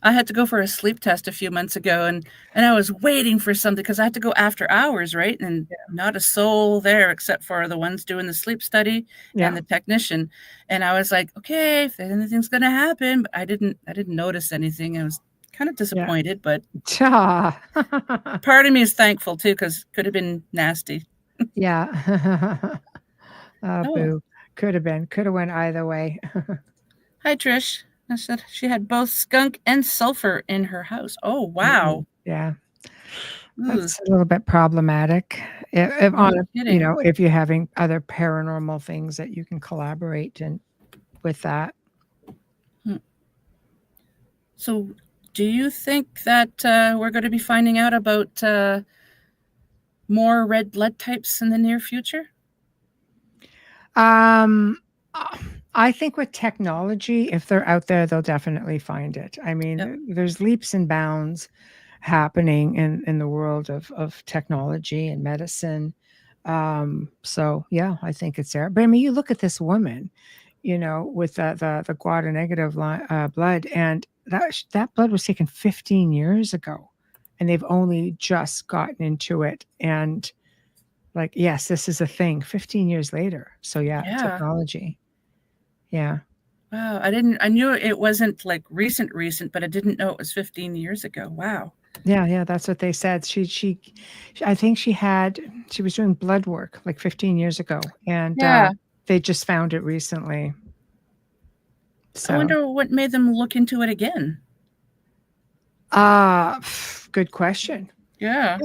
I had to go for a sleep test a few months ago, and I was waiting for something because I had to go after hours, right? And not a soul there except for the ones doing the sleep study and Yeah. the technician. And I was like, okay, if anything's gonna happen, but I didn't notice anything. I was kind of Yeah. disappointed, but Ta. part of me is thankful too because could have been nasty. Yeah. Oh, Oh, boo. Could have went either way. hi Trish. I said she had both skunk and sulfur in her house. Oh Mm-mm. wow. Yeah. Ooh, That's a little bit problematic. If on no kidding. if you're having other paranormal things that you can collaborate and with that. Hmm. So, do you think that we're going to be finding out about more red blood types in the near future? Um, uh, I think with technology, if they're out there, they'll definitely find it. I Yep. mean, there's leaps and bounds happening in the world of technology and medicine. So yeah, I think it's there. But I mean, you look at this woman, with the Guada negative blood, and that blood was taken 15 years ago, and they've only just gotten into it. And like, yes, this is a thing 15 years later. So yeah, Yeah. technology. Yeah. Wow. I knew it wasn't like recent, but I didn't know it was 15 years ago. Wow. Yeah, yeah, that's what they said. I think she was doing blood work like 15 years ago, and Yeah. they just found it recently. I So, wonder what made them look into it again. good question. Yeah.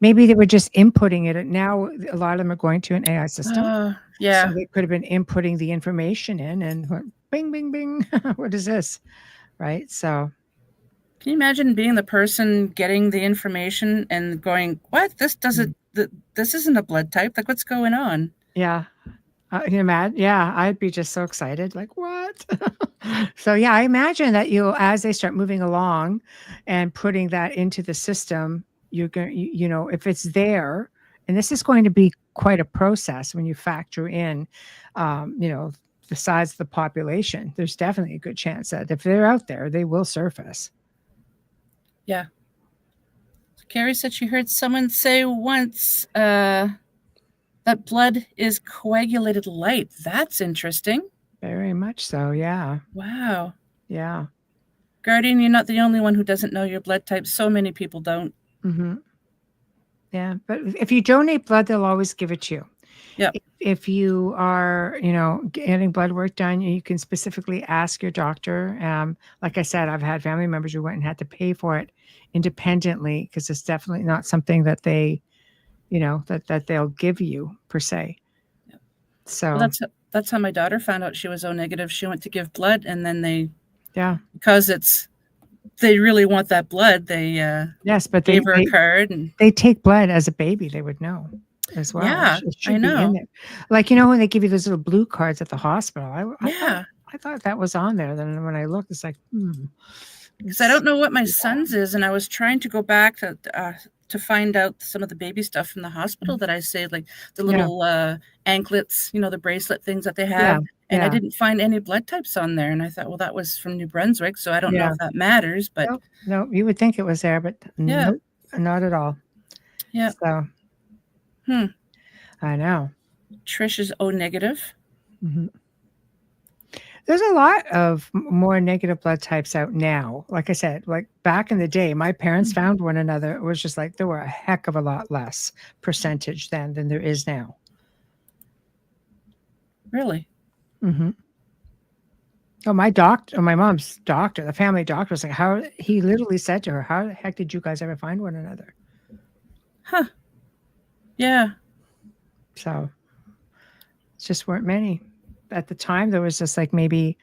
Maybe they were just inputting it. And now a lot of them are going to an AI system. So Yeah. they could have been inputting the information in and went, bing, bing, bing. What is this? Right. So, Can you imagine being the person getting the information and going, "What? This doesn't. This isn't a blood type. Like, what's going on?" yeah. Can you imagine? Yeah, I'd be just so excited. Like, what? So, yeah, I imagine that as they start moving along and putting that into the system, you're going, if it's there, and this is going to be quite a process when you factor in, the size of the population. There's definitely a good chance that if they're out there, they will surface. Yeah. Carrie said she heard someone say once that blood is coagulated light. That's interesting. Very much so. Yeah. Wow. Yeah. Guardian, you're not the only one who doesn't know your blood type. So many people don't. Hmm. Yeah. But if you donate blood, they'll always give it to you. Yep. If you are, getting blood work done, you can specifically ask your doctor. Like I said, I've had family members who went and had to pay for it independently because it's definitely not something that they, that they'll give you per se. Yep. So Well, that's how my daughter found out she was O negative. She went to give blood, and then yeah, because they really want that blood, they yes, but gave her a card, and they take blood as a baby. They would know as well. yeah, It I should be in know. there. Like, when they give you those little blue cards at the hospital, Yeah, I thought that was on there. Then when I looked, it's like, because I don't know what my son's is, and I was trying to go back to find out some of the baby stuff from the hospital that I saved, like the yeah, little anklets, the bracelet things that they yeah, have. And I yeah, didn't find any blood types on there. And I thought, well, that was from New Brunswick, so I don't know yeah. if that matters. But No, no, you would think it was there, but yeah, nope, not at all. yeah. So I know. Trish is O negative. Mhm. There's a lot of more negative blood types out now. Like I said, like back in the day, my parents found one another. It was just like there were a heck of a lot less percentage then than there is now. Really? Hmm. Oh, my mom's doctor, the family doctor was like, how he literally said to her, how the heck did you guys ever find one another? Huh. Yeah. So it's just weren't many. At the time, there was just like maybe,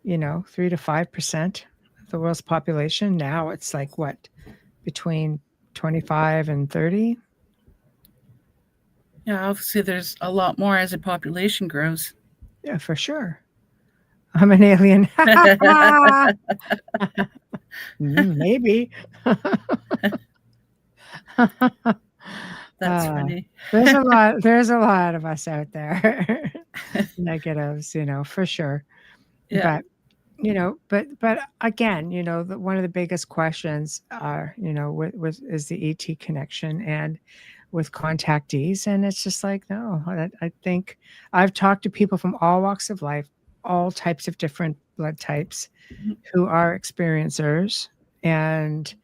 3 to 5% of the world's population. Now it's like what, between 25 and 30? Yeah, obviously there's a lot more as the population grows. Yeah, for sure. I'm an alien. Maybe. That's funny. There's a lot of us out there. Negatives, for sure. Yeah. But but again, one of the biggest questions are, with is the ET connection and with contactees, and it's just like no. I think I've talked to people from all walks of life, all types of different blood types, who are experiencers, and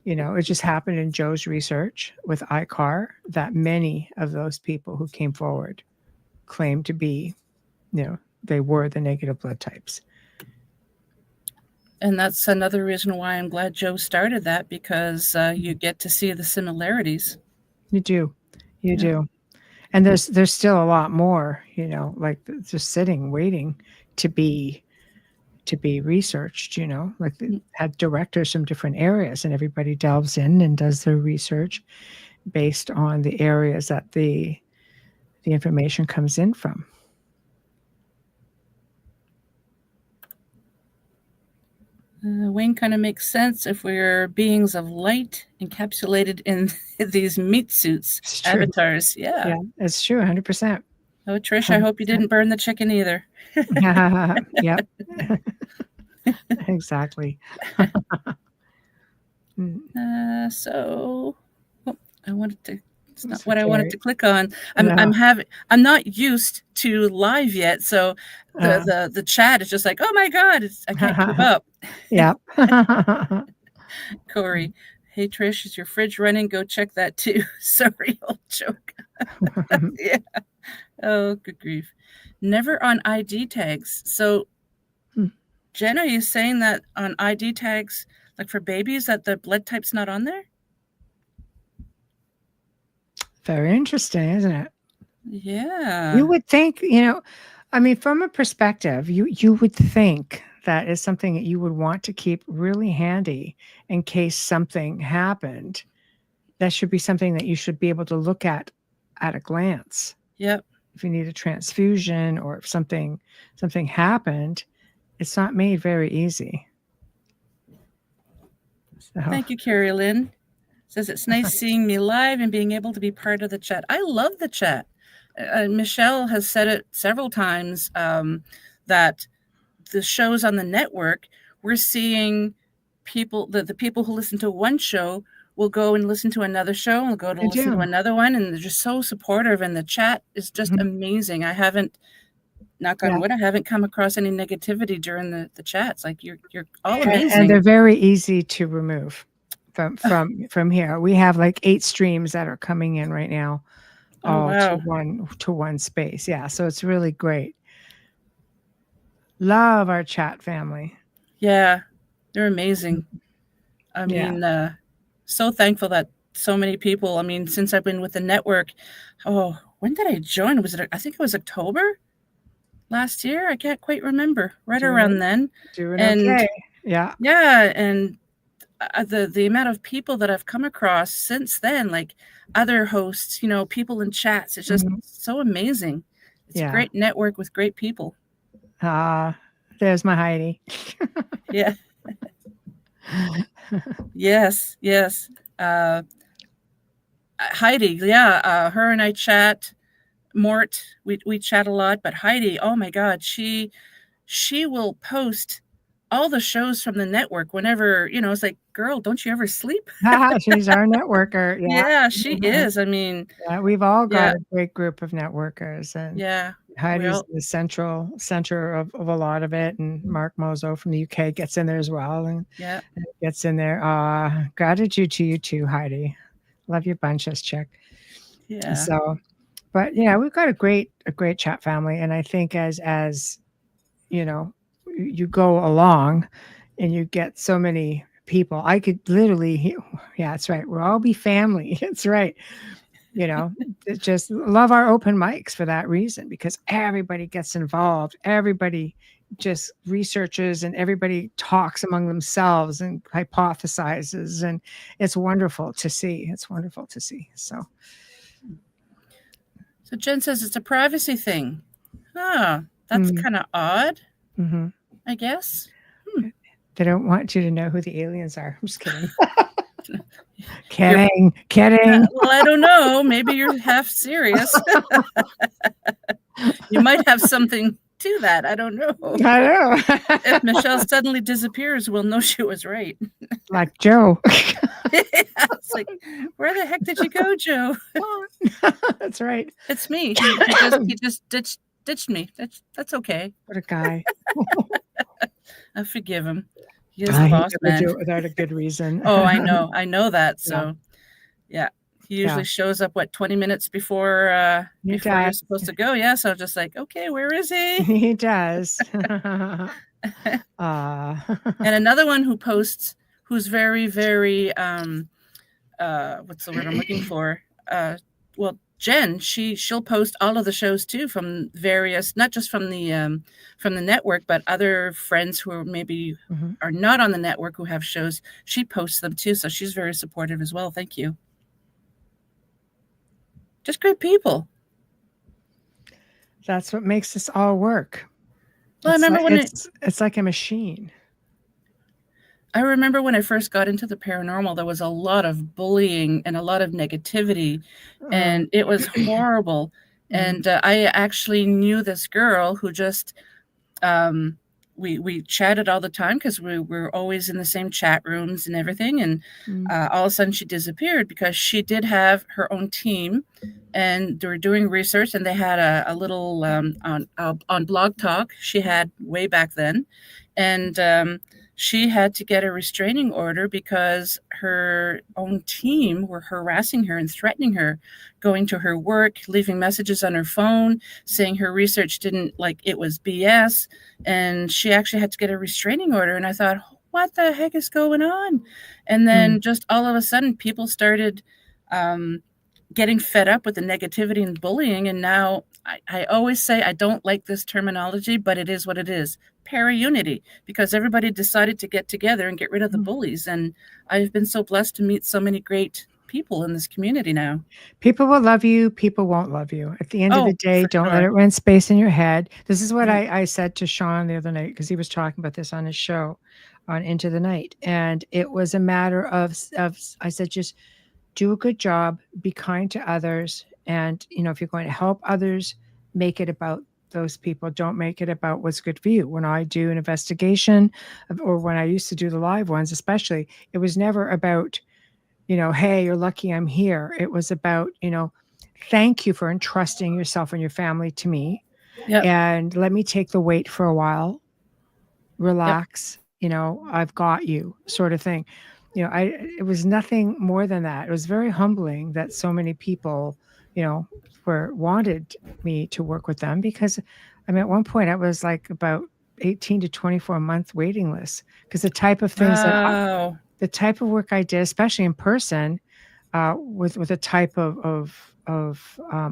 it just happened in Joe's research with ICAR that many of those people who came forward claimed to be, they were the negative blood types. And that's another reason why I'm glad Joe started that, because you get to see the similarities. You do. You do. And there's still a lot more, like just sitting, waiting to be researched, like they had directors from different areas and everybody delves in and does their research based on the areas that the information comes in from. Wayne kind of makes sense if we're beings of light encapsulated in these meat suits, avatars. Yeah. It's true, 100%. Oh, Trish, I hope you didn't burn the chicken either. Yep. Exactly. So, I wanted to. It's not So what I wanted to Carrie, click on. no. I'm not used to live yet, so the chat is just like, oh my god, I can't keep up. Yeah. Corey, hey Trish, is your fridge running? Go check that too. Sorry, old joke. Yeah. Oh, good grief. Never on ID tags. So Jen, are you saying that on ID tags, like for babies, that the blood type's not on there? Very interesting, isn't it? Yeah. You would think, I mean, from a perspective, you would think that is something that you would want to keep really handy in case something happened. That should be something that you should be able to look at a glance. Yep. If you need a transfusion or if something happened, it's not made very easy. So, Thank you, Carrie Lynn. Says it's nice seeing me live and being able to be part of the chat. I love the chat. Michelle has said it several times that the shows on the network, we're seeing people, the people who listen to one show will go and listen to another show and go to listen to another one, and they're just so supportive, and the chat is just amazing. I haven't, knock on wood, I haven't come across any negativity during the chats. Like you're all amazing. And they're very easy to remove from here. We have like 8 streams that are coming in right now. To one space. Yeah, so it's really great. Love our chat family. Yeah, they're amazing. I mean, so thankful that so many people, I mean, since I've been with the network, when did I join? I think it was October last year. I can't quite remember. Around then. Okay. Yeah. Yeah, and the amount of people that I've come across since then, like other hosts, people in chats, it's just so amazing. It's a great network with great people. There's my Heidi. Yeah. Yes. Heidi, her and I chat. Mort, we chat a lot, but Heidi, oh my God, she will post all the shows from the network whenever, it's like, girl, don't you ever sleep? She's our networker. Yeah, she is. I mean, we've all got a great group of networkers, and Heidi's the center of a lot of it, and Mark Mozo from the UK gets in there as well, and gets in there. Gratitude to you too, Heidi. Love your bunch, as chick. Yeah. So, but we've got a great chat family, and I think as you go along and you get so many people, I could literally, that's right, we'll all be family. It's right. Just love our open mics for that reason, because everybody gets involved. Everybody just researches and everybody talks among themselves and hypothesizes. And it's wonderful to see. So Jen says it's a privacy thing. That's kind of odd. I guess. They don't want you to know who the aliens are. I'm just kidding. Kidding. Well, I don't know. Maybe you're half serious. You might have something to that. I don't know. I know. If Michelle suddenly disappears, we'll know she was right. Like Joe. It's like, where the heck did you go, Joe? That's right. It's me. He just ditched me. That's okay. What a guy. I forgive him. He is a boss man. Do it without a good reason. Oh, I know that. So, he usually shows up 20 minutes before you're supposed to go. Yeah, so just like, okay, where is he? He does. And another one who posts, who's very, very what's the word I'm looking for? Jen, she'll post all of the shows too, from various, not just from the network, but other friends who are maybe are not on the network who have shows. She posts them too, so she's very supportive as well. Thank you. Just great people. That's what makes this all work. Well, I remember it's like a machine. I remember when I first got into the paranormal, there was a lot of bullying and a lot of negativity, and it was horrible. And I actually knew this girl who just, we chatted all the time because we were always in the same chat rooms and everything. And all of a sudden she disappeared because she did have her own team, and they were doing research, and they had a little on Blog Talk she had way back then. And she had to get a restraining order because her own team were harassing her and threatening her, going to her work, leaving messages on her phone, saying her research didn't, like, it was BS. And she actually had to get a restraining order. And I thought, what the heck is going on? And then just all of a sudden, people started getting fed up with the negativity and bullying. And now I always say I don't like this terminology, but it is what it is. Para-unity, because everybody decided to get together and get rid of the bullies. And I've been so blessed to meet so many great people in this community now. People will love you. People won't love you. At the end of the Oh, day, for don't let sure. it rent space in your head. This is what Mhm. I said to Sean the other night because he was talking about this on his show on Into the Night. And it was a matter of I said, just do a good job, be kind to others. And, if you're going to help others, make it about those people. Don't make it about what's good for you. When I do an investigation or when I used to do the live ones, especially, it was never about, hey, you're lucky I'm here. It was about, thank you for entrusting yourself and your family to me. Yep. And let me take the weight for a while, Yep. relax, I've got you, sort of thing. It was nothing more than that. It was very humbling that so many people, wanted me to work with them because at one point I was like about 18 to 24-month waiting list because Wow. the type of work I did, especially in person, with a type of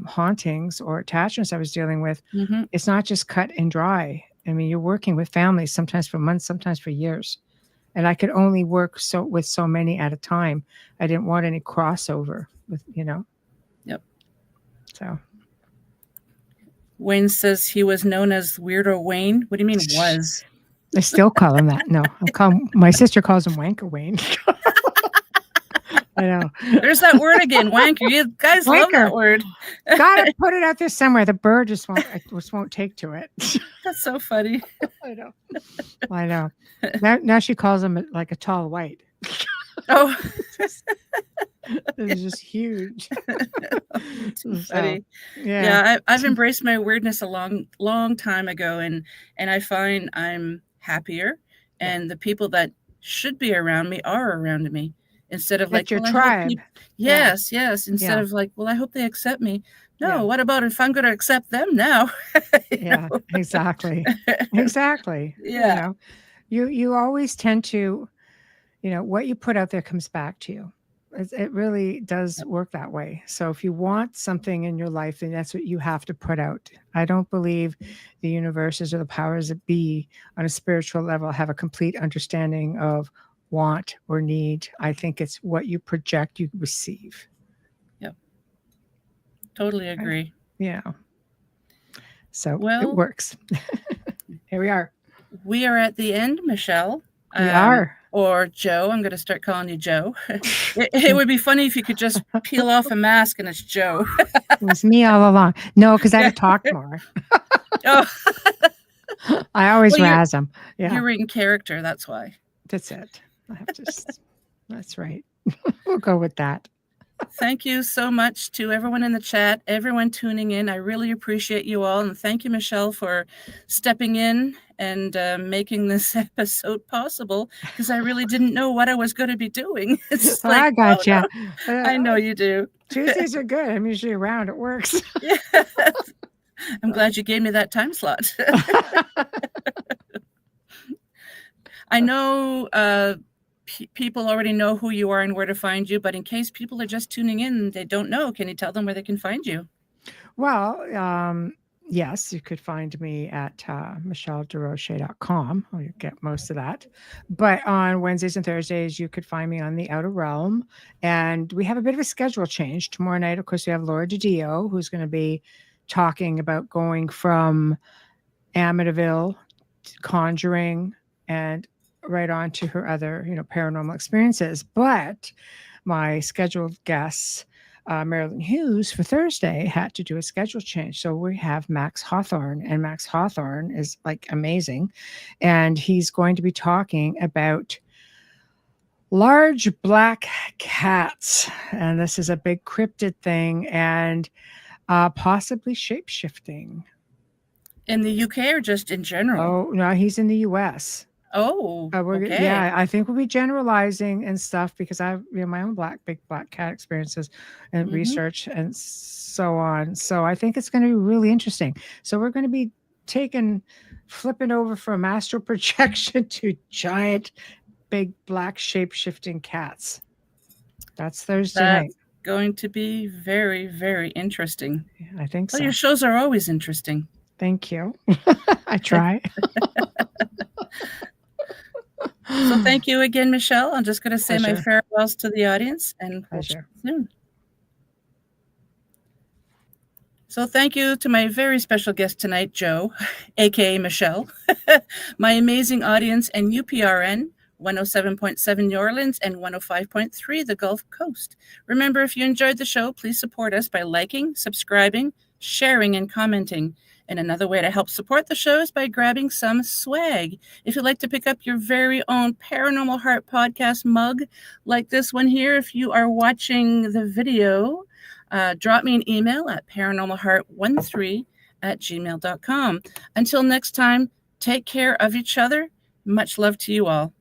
hauntings or attachments I was dealing with, Mm-hmm. it's not just cut and dry. I mean, you're working with families sometimes for months, sometimes for years, and I could only work with so many at a time. I didn't want any crossover with. Yep. So Wayne says he was known as Weirdo Wayne. What do you mean was? I still call him that. No, my sister calls him Wanker Wayne. I know. There's that word again, wanker. You guys love Wanker. that word. Gotta put it out there somewhere. The bird just won't take to it. That's so funny. I know. I know. Now she calls him like a tall white. Oh, It's just huge. too So, funny. yeah. Yeah, I've embraced my weirdness a long time ago, and I find I'm happier, Yeah. and the people that should be around me are around me. Instead of like, That's your well, I hope tribe. people, yes, yes. Instead Yeah. of like, well, I hope they accept me. No, Yeah. what about if I'm going to accept them now? Yeah. Exactly. Exactly. Yeah. You always tend to, what you put out there comes back to you. It really does Yep. work that way. So if you want something in your life, then that's what you have to put out. I don't believe the universes or the powers that be on a spiritual level have a complete understanding of want or need. I think it's what you project, you receive. Yep. Totally Right? agree. Yeah. So it Well, works. Here we are. we are at the end, Michelle. We are. Or Joe. I'm going to start calling you Joe. It would be funny if you could just peel off a mask and it's Joe. It was me all along. No, because I Yeah. had to talk more. Oh, I always well, razz them. Yeah, you're in character. That's why. that's it. I have to. That's right. We'll go with that. Thank you so much to everyone in the chat, everyone tuning in. I really appreciate you all. And thank you, Michelle, for stepping in and making this episode possible because I really didn't know what I was going to be doing. It's just like, I oh, got you. no. I know you do. Tuesdays are good. I'm usually around. It works. Yeah. I'm glad you gave me that time slot. I know people already know who you are and where to find you, but in case people are just tuning in and they don't know, can you tell them where they can find you? Well, yes, you could find me at michelledesrochers.com. You get most of that. But on Wednesdays and Thursdays, you could find me on the Outer Realm. And we have a bit of a schedule change. Tomorrow night, of course, we have Laura DiDio, who's going to be talking about going from Amityville, Conjuring, and right on to her other, paranormal experiences. But my scheduled guests, Marilyn Hughes, for Thursday had to do a schedule change. So we have Max Hawthorne, and Max Hawthorne is like amazing. And he's going to be talking about large black cats. And this is a big cryptid thing and possibly shape-shifting. In the UK or just in general? Oh, no, he's in the US. Oh, okay. Yeah, I think we'll be generalizing and stuff because I have my own big black cat experiences and Mhm. research and so on. So I think it's going to be really interesting. So we're going to be flipping over from astral projection to giant, big black shape shifting cats. That's Thursday night. That's going to be very, very interesting. Yeah, I think Well, so. your shows are always interesting. Thank you. I try. So thank you again, Michelle. I'm just going to say my Pleasure. farewells to the audience, and we'll chat Pleasure. soon. So thank you to my very special guest tonight, Joe, aka Michelle, my amazing audience, and UPRN 107.7 New Orleans and 105.3 the Gulf Coast. Remember, if you enjoyed the show, please support us by liking, subscribing, sharing, and commenting. And another way to help support the show is by grabbing some swag. If you'd like to pick up your very own Paranormal Heart Podcast mug, like this one here, if you are watching the video, drop me an email at paranormalheart13@gmail.com. Until next time, take care of each other. Much love to you all.